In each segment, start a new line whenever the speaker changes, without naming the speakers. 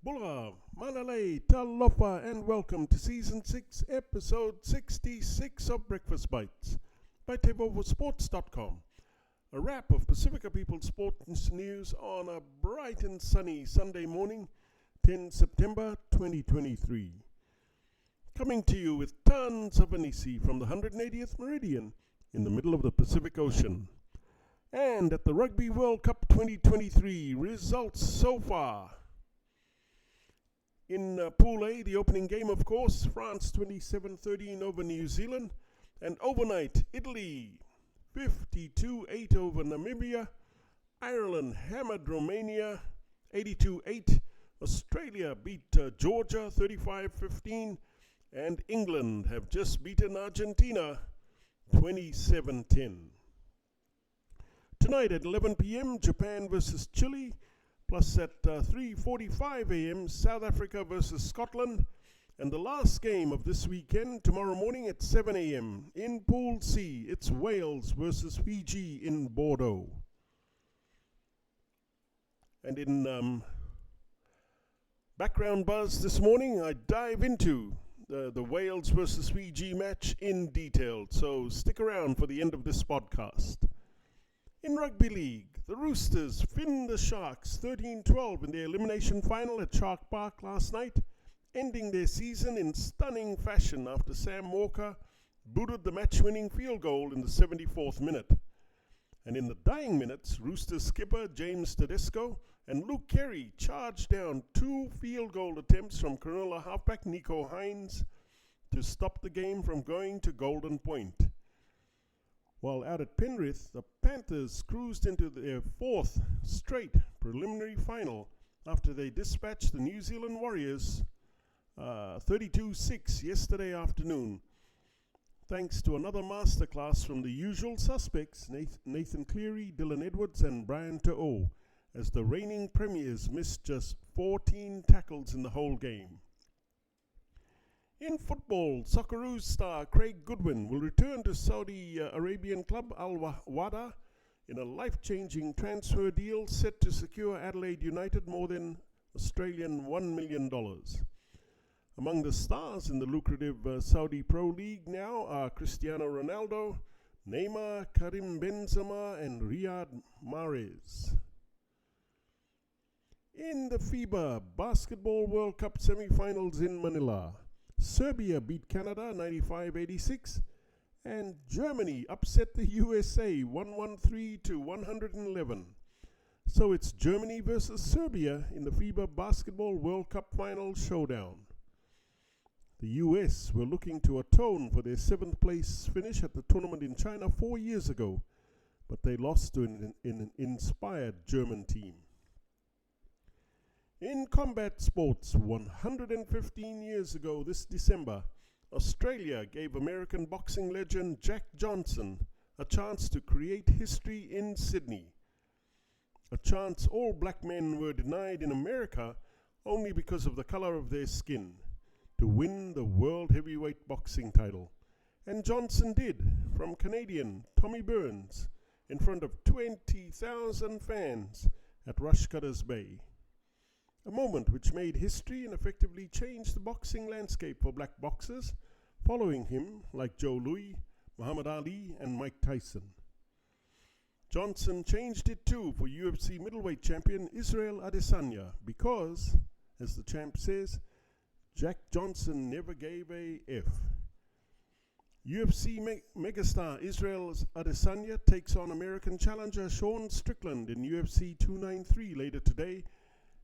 Bula, Manalay, Talofa and Welcome to Season 6, Episode 66 of Breakfast Bites by TEIVOVOsports.com. A wrap of Pasifika People's Sports News on a bright and sunny Sunday morning, 10 September 2023. Coming to you with tons of hanisi from the 180th meridian in the middle of the Pacific Ocean. And at the Rugby World Cup 2023, results so far. In Pool A, the opening game, of course, France 27-13 over New Zealand. And overnight, Italy 52-8 over Namibia. Ireland hammered Romania 82-8. Australia beat Georgia 35-15. And England have just beaten Argentina 27-10. Tonight at 11 p.m., Japan versus Chile. Plus at 3:45 a.m., South Africa versus Scotland. And the last game of this weekend, tomorrow morning at 7 a.m. in Pool C, it's Wales versus Fiji in Bordeaux. And in background buzz this morning, I dive into the Wales versus Fiji match in detail. So stick around for the end of this podcast. In Rugby League, the Roosters finned the Sharks 13-12 in their elimination final at Shark Park last night, ending their season in stunning fashion after Sam Walker booted the match-winning field goal in the 74th minute. And in the dying minutes, Roosters skipper James Tedesco and Luke Carey charged down two field goal attempts from Cronulla halfback Nico Hines to stop the game from going to Golden Point. While out at Penrith, the Panthers cruised into their fourth straight preliminary final after they dispatched the New Zealand Warriors 32-6 yesterday afternoon, thanks to another masterclass from the usual suspects, Nathan Cleary, Dylan Edwards and Brian To'o, as the reigning premiers missed just 14 tackles in the whole game. In football, Socceroos star Craig Goodwin will return to Saudi Arabian club Al Wahda in a life-changing transfer deal set to secure Adelaide United more than Australian $1 million. Among the stars in the lucrative Saudi Pro League now are Cristiano Ronaldo, Neymar, Karim Benzema and Riyad Mahrez. In the FIBA Basketball World Cup semi-finals in Manila, Serbia beat Canada 95-86 and Germany upset the USA 113-111. So it's Germany versus Serbia in the FIBA Basketball World Cup final showdown. The US were looking to atone for their 7th place finish at the tournament in China 4 years ago, but they lost to an inspired German team. In combat sports, 115 years ago this December, Australia gave American boxing legend Jack Johnson a chance to create history in Sydney. A chance all black men were denied in America only because of the color of their skin, to win the world heavyweight boxing title. And Johnson did, from Canadian Tommy Burns, in front of 20,000 fans at Rushcutters Bay. A moment which made history and effectively changed the boxing landscape for black boxers, following him like Joe Louis, Muhammad Ali and Mike Tyson. Johnson changed it too for UFC middleweight champion Israel Adesanya because, as the champ says, Jack Johnson never gave a F. UFC megastar Israel Adesanya takes on American challenger Sean Strickland in UFC 293 later today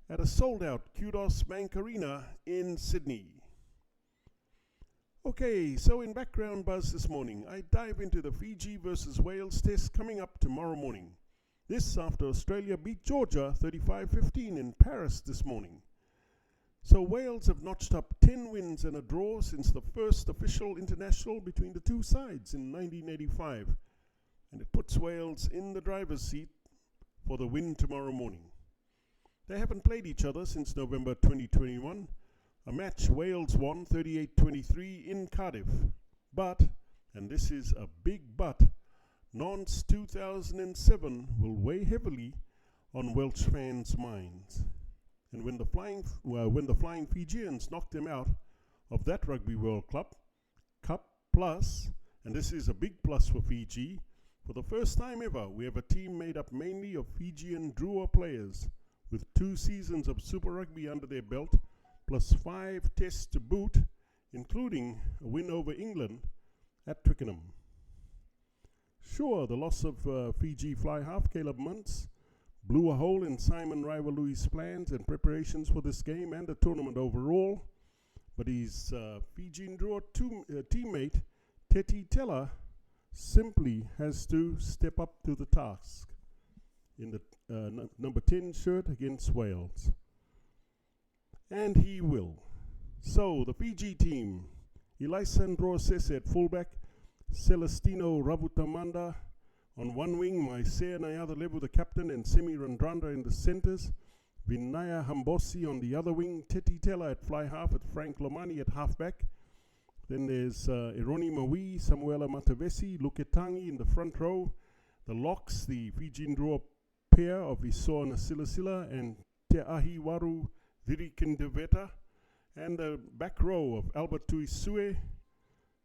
at a sold-out Kudos Bank Arena in Sydney. Okay, so in background buzz this morning, I dive into the Fiji versus Wales test coming up tomorrow morning. This after Australia beat Georgia 35-15 in Paris this morning. So Wales have notched up 10 wins and a draw since the first official international between the two sides in 1985. And it puts Wales in the driver's seat for the win tomorrow morning. They haven't played each other since November 2021, a match Wales won 38-23 in Cardiff. But, and this is a big but, Nantes 2007 will weigh heavily on Welsh fans' minds. And when the Flying Fijians knocked them out of that Rugby World Cup plus, and this is a big plus for Fiji, for the first time ever, we have a team made up mainly of Fijian Drua players with 2 seasons of Super Rugby under their belt, plus 5 tests to boot, including a win over England at Twickenham. Sure, the loss of Fiji fly half Caleb Muntz blew a hole in Simon Raiwalui's plans and preparations for this game and the tournament overall, but his Fijian Drua teammate Teti Tela simply has to step up to the task in the number 10 shirt against Wales. And he will. So, the Fiji team, Elisandro Sese at fullback, Celestino Ravutamanda on one wing, Maisea Nayadalevu the captain and Semi Randrandra in the centres, Vinaya Hambosi on the other wing, Teti Tela at fly half with Frank Lomani at halfback. Then there's Eroni Maui, Samuela Matavesi, Luketangi in the front row. The locks, the Fijian Drua pair of Isoa Nasilasila and Te Ahi Waru Virikindeveta. And the back row of Albert Tuisue,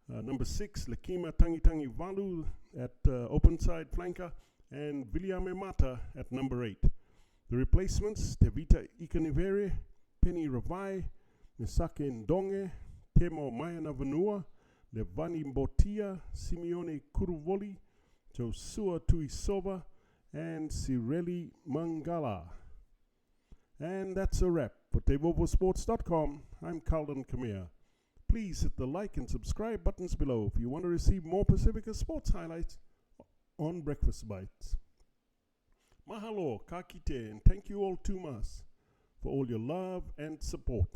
number 6, Lekima Tangitangi Valu at open side flanker, and Viliame Mata at number 8. The replacements, Tevita Ikanivere, Penny Ravai, Misake Ndonge, Temo Mayana Vanua, Levani Mbotia, Simeone Kuruvoli, Josua Tuisova, and Sireli Mangala. And that's a wrap. For TEIVOVOsports.com, I'm Carlton Kamea. Please hit the like and subscribe buttons below if you want to receive more Pasifika sports highlights on Breakfast Bites. Mahalo, ka kite, and thank you all too much for all your love and support.